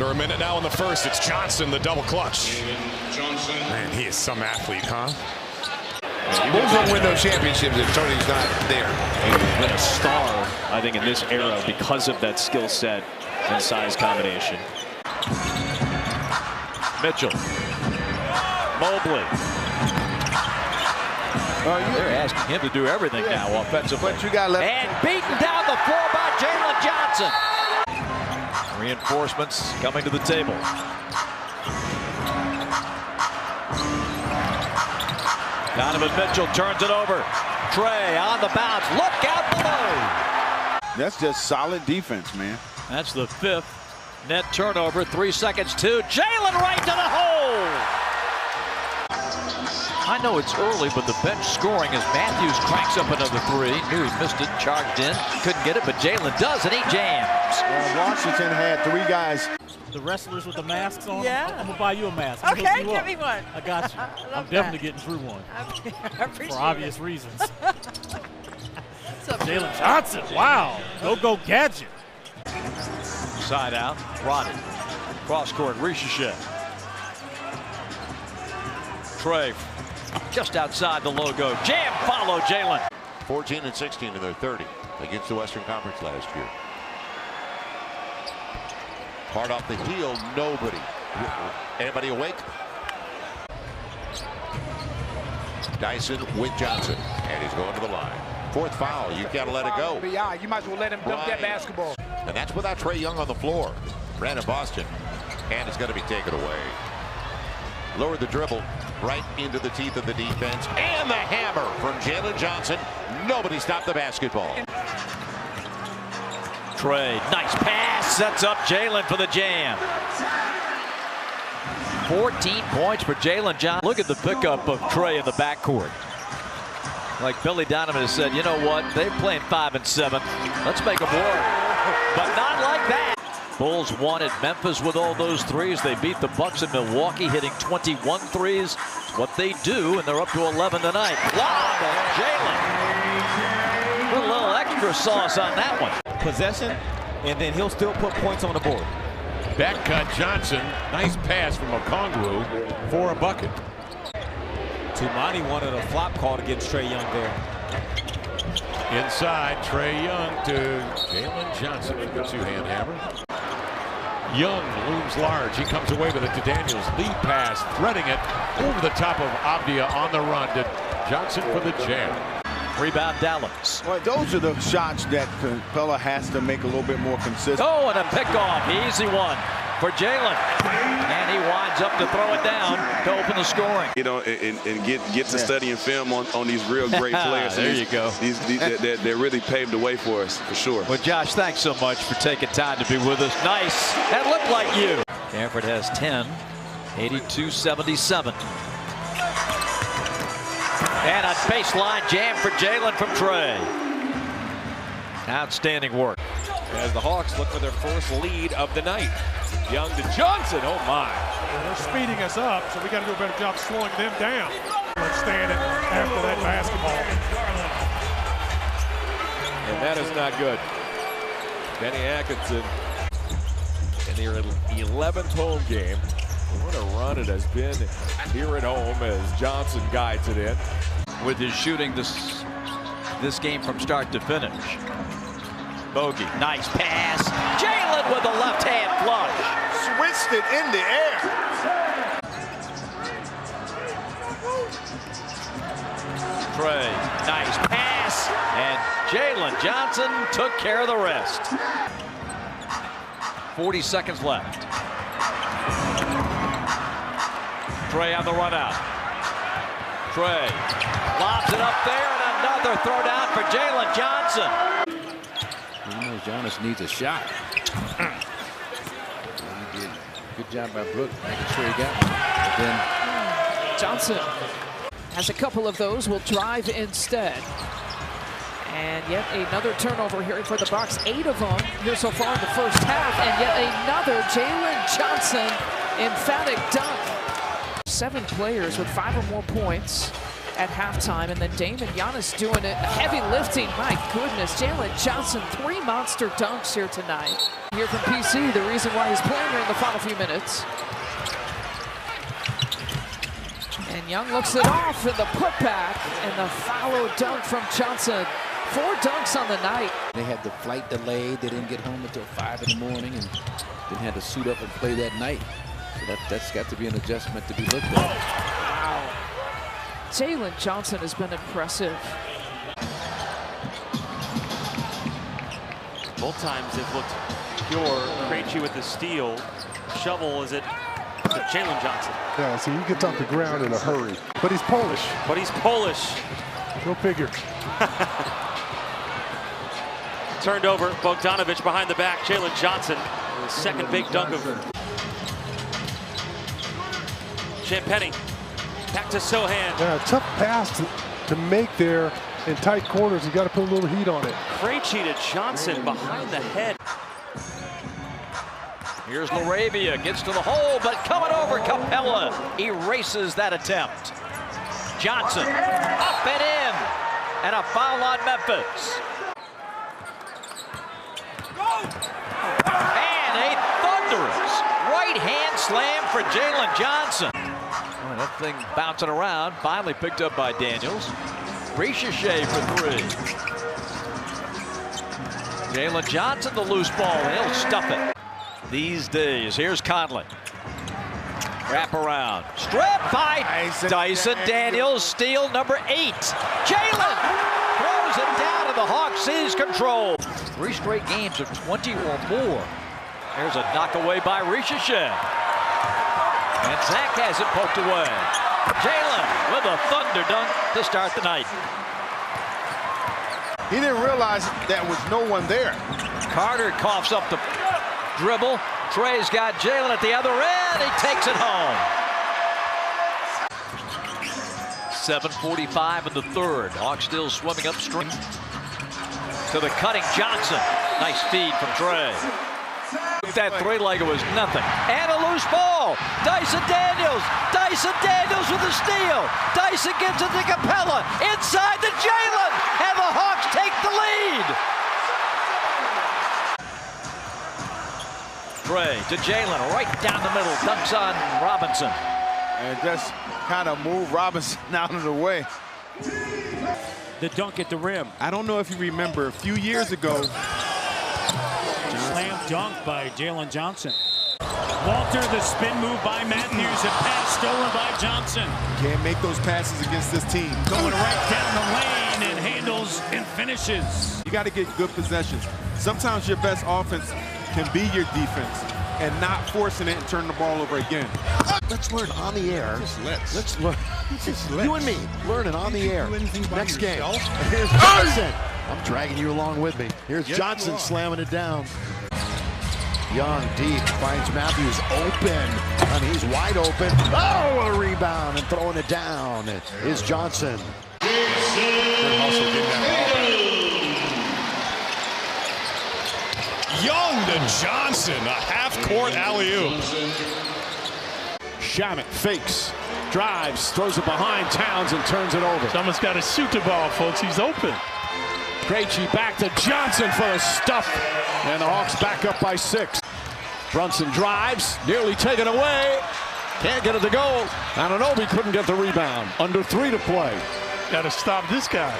Under a minute now in the first. It's Johnson, the double clutch. Jalen Johnson. Man, he is some athlete, huh? Bulls don't win those championships if Tony's not there. He's been a star, I think, in this era because of that skill set and size combination. Mitchell. Mobley. They're asking him to do everything now offensively. But you got left. And beaten down the floor by Jalen Johnson. Reinforcements coming to the table. Donovan Mitchell turns it over. Trey on the bounce. Look out below. That's just solid defense, man. That's the 5th net turnover. 3 seconds to Jalen right to the hole. I know it's early, but the bench scoring as Matthews cranks up another 3. Knew he missed it, charged in, couldn't get it, but Jalen does, and he jams. Washington had 3 guys. The wrestlers with the masks on. Yeah. I'm gonna buy you a mask. Okay, give me one. I got you. I'm definitely getting through one. I appreciate for obvious it. reasons. What's up, Jalen Johnson, wow. Go gadget. Side out, Roddy. Cross court, Ricochet. Trey, just outside the logo. Jam follow, Jalen. 14 and 16 in their 30 against the Western Conference last year. Hard off the heel, nobody. Anybody awake? Dyson with Johnson, and he's going to the line. 4th foul, you gotta let it go. You might as well let him dump that basketball. And that's without Trae Young on the floor. Brandon Boston, and it's going to be taken away. Lower the dribble right into the teeth of the defense, and the hammer from Jalen Johnson. Nobody stopped the basketball. Trey, nice pass, sets up Jalen for the jam. 14 points for Jalen Johnson. Look at the pickup of Trey in the backcourt. Like Billy Donovan has said, you know what? They're playing 5 and 7. Let's make them work. But not like that. Bulls won at Memphis with all those threes. They beat the Bucks in Milwaukee, hitting 21 threes. It's what they do, and they're up to 11 tonight. Lob of Jalen. Put a little extra sauce on that one. Possession, and then he'll still put points on the board. Back cut Johnson. Nice pass from Okongwu for a bucket. Tumani wanted a flop call against Trae Young there. Inside, Trae Young to Jalen Johnson for the 2-hand hammer. Young looms large. He comes away with it to Daniels. Lead pass, threading it over the top of Avdia on the run to Johnson for the jam. Rebound Dallas. Well, those are the shots that Capella has to make a little bit more consistent. Oh, and a pickoff. Easy one for Jalen. And he winds up to throw it down to open the scoring. You know, and get to studying film on these real great players. There you go. That really paved the way for us, for sure. Well, Josh, thanks so much for taking time to be with us. Nice. That looked like you. Stanford has 10, 82-77. And a baseline jam for Jalen from Trey. Outstanding work. As the Hawks look for their first lead of the night. Young to Johnson, oh my. They're speeding us up, so we got to do a better job slowing them down. Let's stand it after that basketball. And that is not good. Benny Atkinson in their 11th home game. What a run it has been here at home as Johnson guides it in. With his shooting this game from start to finish. Bogey, nice pass. Jalen with a left hand flush. Switched it in the air. Trey, nice pass. And Jalen Johnson took care of the rest. 40 seconds left. Trey on the run out. Trey lobs it up there, and another throw down for Jalen Johnson. You know Jonas needs a shot. Good job by Brooks making sure he got one. But then Johnson has a couple of those, will drive instead. And yet another turnover here for the Bucks. 8 of them here so far in the first half, and yet another Jalen Johnson emphatic dunk. 7 players with 5 or more points at halftime. And then Dame and Giannis doing it, heavy lifting. My goodness, Jalen Johnson, 3 monster dunks here tonight. Here from PC, the reason why he's playing here in the final few minutes. And Young looks it off in the putback, and the follow dunk from Johnson. 4 dunks on the night. They had the flight delayed. They didn't get home until 5 in the morning, and then had to suit up and play that night. So that's got to be an adjustment to be looked at. Wow. Jalen Johnson has been impressive. Both times they've looked pure. Krejci with the steal. Shovel is it Jalen Johnson. Yeah, so he gets off the ground in a hurry. But he's Polish. Go figure. Turned over, Bogdanovic behind the back. Jalen Johnson, his second big dunk of Champagny. Back to Sohan. Yeah, tough pass to make there in tight corners. You got to put a little heat on it. Krejci to Johnson behind the head. Here's Laravia, gets to the hole, but coming over, Capella erases that attempt. Johnson, up and in, and a foul on Memphis. And a thunderous right-hand slam for Jalen Johnson. Oh, that thing bouncing around, finally picked up by Daniels. Ricochet for 3. Jalen Johnson, the loose ball, and he'll stuff it. These days, here's Conley. Wrap around. Strip by Dyson Daniels. Steal number 8. Jalen throws it down, and the Hawks seize control. 3 straight games of 20 or more. There's a knock away by Ricochet. And Zach has it poked away. Jalen with a thunder dunk to start the night. He didn't realize there was no one there. Carter coughs up the dribble. Trey's got Jalen at the other end. He takes it home. 7:45 in the third. Hawks still swimming upstream. To the cutting Johnson. Nice feed from Trey. That 3-legger was nothing. And a loose ball. Dyson Daniels. Dyson Daniels with a steal. Dyson gives it to Capella. Inside to Jalen. And the Hawks take the lead. Trey to Jalen, right down the middle, dunks on Robinson. And just kind of move Robinson out of the way. The dunk at the rim. I don't know if you remember, a few years ago. Slam dunk by Jalen Johnson. Walter, the spin move by Matthews, a pass stolen by Johnson. Can't make those passes against this team. Going right down the lane and handles and finishes. You got to get good possessions. Sometimes your best offense can be your defense and not forcing it and turn the ball over again. Let's learn on the air. Let's learn. You and me learning on the air. Next game. Here's Johnson. I'm dragging you along with me. Here's Johnson slamming it down. Young deep finds Matthews open, and he's wide open. Oh, a rebound and throwing it down is Johnson. Good hustle getting that ball. Young to Johnson, a half-court alley-oop. Shamet fakes, drives, throws it behind Towns and turns it over. Someone's got to shoot the ball, folks. He's open. Krejci back to Johnson for the stuff. And the Hawks back up by 6. Brunson drives, nearly taken away. Can't get it to go. Anunoby couldn't get the rebound. Under 3 to play. Got to stop this guy.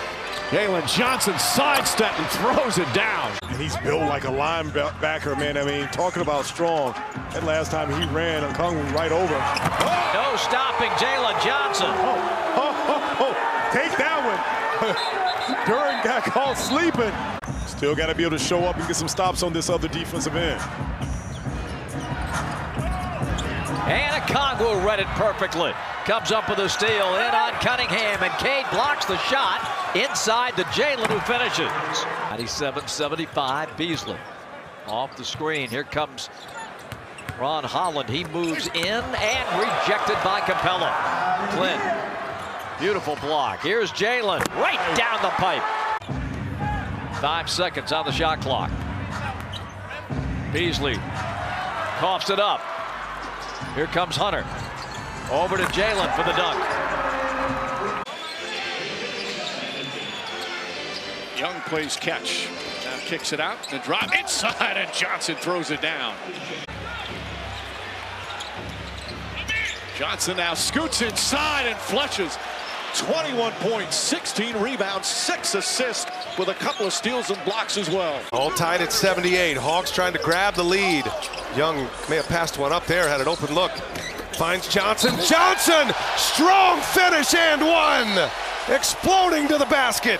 Jalen Johnson sidestep and throws it down. He's built like a linebacker, man. I mean, talking about strong. That last time he ran, Kung went right over. No stopping Jalen Johnson. Take that one. Duran got called sleeping. Still got to be able to show up and get some stops on this other defensive end. And Okongwu read it perfectly. Comes up with a steal in on Cunningham, and Cade blocks the shot inside to Jalen, who finishes. 97-75, Beasley off the screen. Here comes Ron Holland. He moves in and rejected by Capella. Clint, beautiful block. Here's Jalen, right down the pipe. 5 seconds on the shot clock. Beasley coughs it up. Here comes Hunter. Over to Jalen for the dunk. plays catch. Now kicks it out. The drop inside, and Johnson throws it down. Johnson now scoots inside and flushes. 21 points, 16 rebounds, 6 assists with a couple of steals and blocks as well. All tied at 78. Hawks trying to grab the lead. Young may have passed one up there, had an open look. Finds Johnson. Johnson! Strong finish and one! Exploding to the basket.